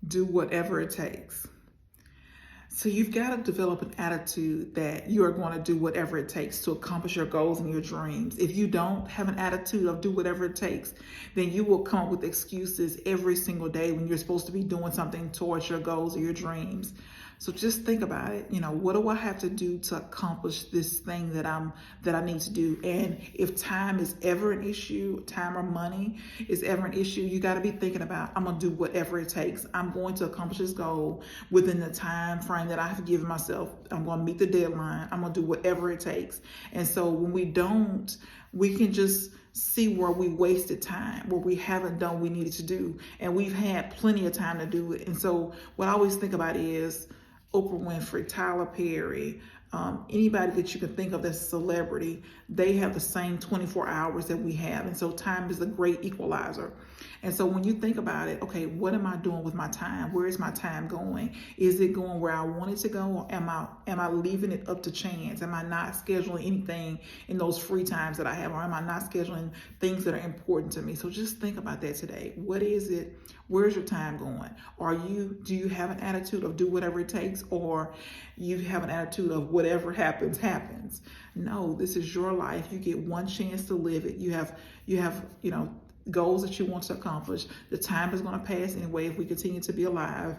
do whatever it takes. So you've got to develop an attitude that you are going to do whatever it takes to accomplish your goals and your dreams. If you don't have an attitude of do whatever it takes, then you will come up with excuses every single day when you're supposed to be doing something towards your goals or your dreams. So just think about it. What do I have to do to accomplish this thing that I need to do? And if time is ever an issue, time or money is ever an issue, you got to be thinking about, I'm going to do whatever it takes. I'm going to accomplish this goal within the time frame that I have given myself. I'm going to meet the deadline. I'm going to do whatever it takes. And so when we don't, we can just see where we wasted time, where we haven't done what we needed to do. And we've had plenty of time to do it. And so what I always think about is Oprah Winfrey, Tyler Perry, anybody that you can think of that's a celebrity, they have the same 24 hours that we have. And so time is a great equalizer. And so when you think about it, okay, what am I doing with my time? Where is my time going? Is it going where I want it to go? Or am I leaving it up to chance? Am I not scheduling anything in those free times that I have? Or am I not scheduling things that are important to me? So just think about that today. What is it? Where's your time going? Do you have an attitude of do whatever it takes, or you have an attitude of whatever happens, happens? No, this is your life. You get one chance to live it. You have, goals that you want to accomplish. The time is going to pass anyway if we continue to be alive.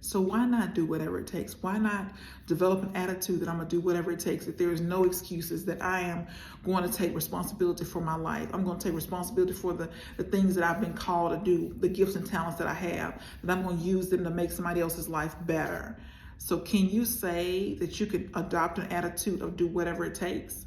So why not do whatever it takes? Why not develop an attitude that I'm going to do whatever it takes, that there is no excuses, that I am going to take responsibility for my life. I'm going to take responsibility for the things that I've been called to do, the gifts and talents that I have, that I'm going to use them to make somebody else's life better. So can you say that you could adopt an attitude of do whatever it takes?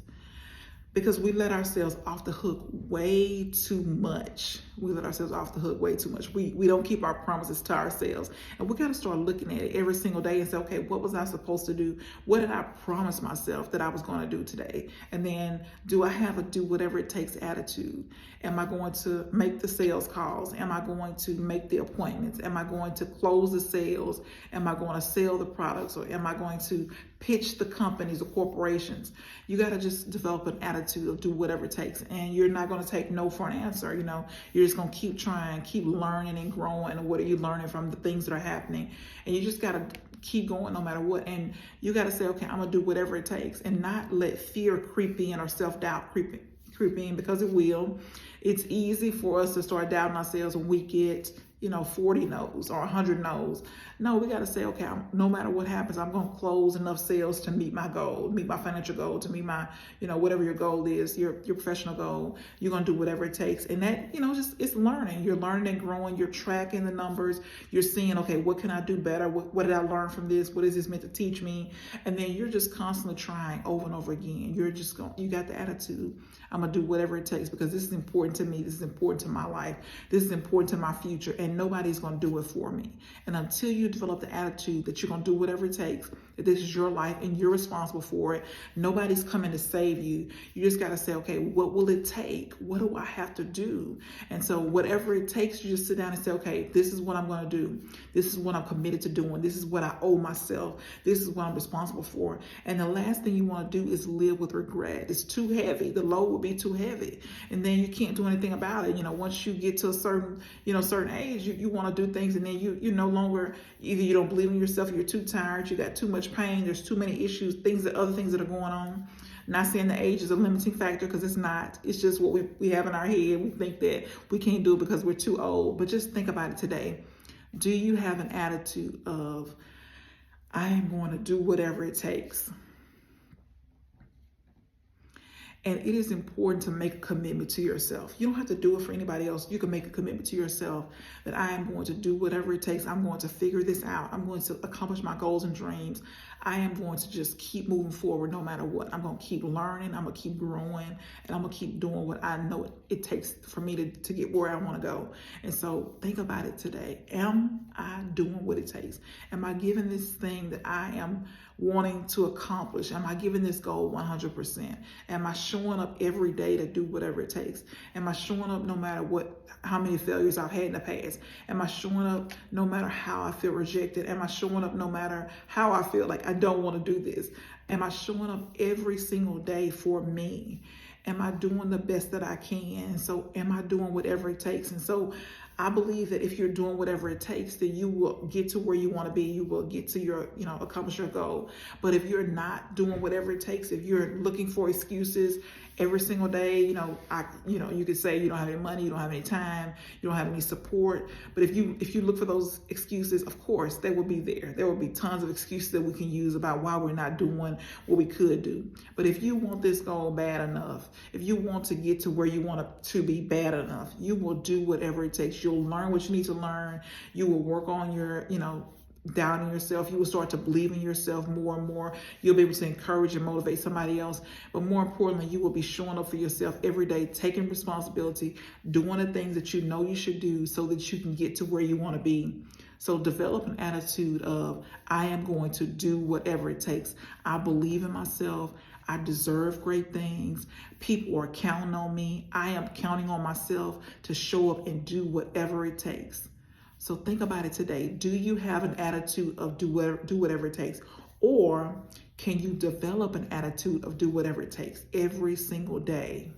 Because we let ourselves off the hook way too much. We let ourselves off the hook way too much. We don't keep our promises to ourselves. And we got to start looking at it every single day and say, okay, what was I supposed to do? What did I promise myself that I was going to do today? And then do I have a do whatever it takes attitude? Am I going to make the sales calls? Am I going to make the appointments? Am I going to close the sales? Am I going to sell the products? Or am I going to pitch the companies or corporations? You got to just develop an attitude of do whatever it takes. And you're not going to take no for an answer. You're just going to keep trying, keep learning and growing. And what are you learning from the things that are happening? And you just got to keep going no matter what. And you got to say, okay, I'm going to do whatever it takes, and not let fear creep in or self-doubt creep in, because it will. It's easy for us to start doubting ourselves when we get 40 no's or 100 no's. No, we got to say, okay, no matter what happens, I'm going to close enough sales to meet my goal, meet my financial goal, to meet my, whatever your goal is, your professional goal. You're going to do whatever it takes. And that, just it's learning. You're learning and growing. You're tracking the numbers. You're seeing, okay, what can I do better? What did I learn from this? What is this meant to teach me? And then you're just constantly trying over and over again. You got the attitude. I'm going to do whatever it takes because this is important to me. This is important to my life. This is important to my future. And nobody's going to do it for me. And until you develop the attitude that you're going to do whatever it takes, that this is your life and you're responsible for it, nobody's coming to save you. You just got to say, okay, what will it take? What do I have to do? And so whatever it takes, you just sit down and say, okay, this is what I'm going to do. This is what I'm committed to doing. This is what I owe myself. This is what I'm responsible for. And the last thing you want to do is live with regret. It's too heavy. The load will be too heavy. And then you can't do anything about it. Once you get to a certain age, you want to do things, and then you no longer, either you don't believe in yourself, you're too tired, you got too much pain, there's too many issues, other things that are going on. Not saying the age is a limiting factor, because it's not. It's just what we have in our head. We think that we can't do it because we're too old. But just think about it today. Do you have an attitude of, I am going to do whatever it takes? And it is important to make a commitment to yourself. You don't have to do it for anybody else. You can make a commitment to yourself that I am going to do whatever it takes. I'm going to figure this out. I'm going to accomplish my goals and dreams. I am going to just keep moving forward no matter what. I'm going to keep learning. I'm going to keep growing. And I'm going to keep doing what I know it takes for me to get where I want to go. And so think about it today. Am I doing what it takes? Am I giving this thing that I am wanting to accomplish? Am I giving this goal 100%? Am I showing up every day to do whatever it takes? Am I showing up no matter how many failures I've had in the past? Am I showing up no matter how I feel rejected? Am I showing up no matter how I feel like I don't want to do this? Am I showing up every single day for me? Am I doing the best that I can? And so am I doing whatever it takes? And so I believe that if you're doing whatever it takes, then you will get to where you want to be. You will get to your, accomplish your goal. But if you're not doing whatever it takes, if you're looking for excuses every single day, you could say you don't have any money, you don't have any time, you don't have any support. But if you look for those excuses, of course, they will be there. There will be tons of excuses that we can use about why we're not doing what we could do. But if you want this goal bad enough, if you want to get to where you want to be bad enough, you will do whatever it takes. You'll learn what you need to learn. You will work on your, doubting yourself. You will start to believe in yourself more and more. You'll be able to encourage and motivate somebody else. But more importantly, you will be showing up for yourself every day, taking responsibility, doing the things that you know you should do so that you can get to where you want to be. So develop an attitude of, I am going to do whatever it takes. I believe in myself. I deserve great things. People are counting on me. I am counting on myself to show up and do whatever it takes. So think about it today. Do you have an attitude of do whatever it takes? Or can you develop an attitude of do whatever it takes every single day?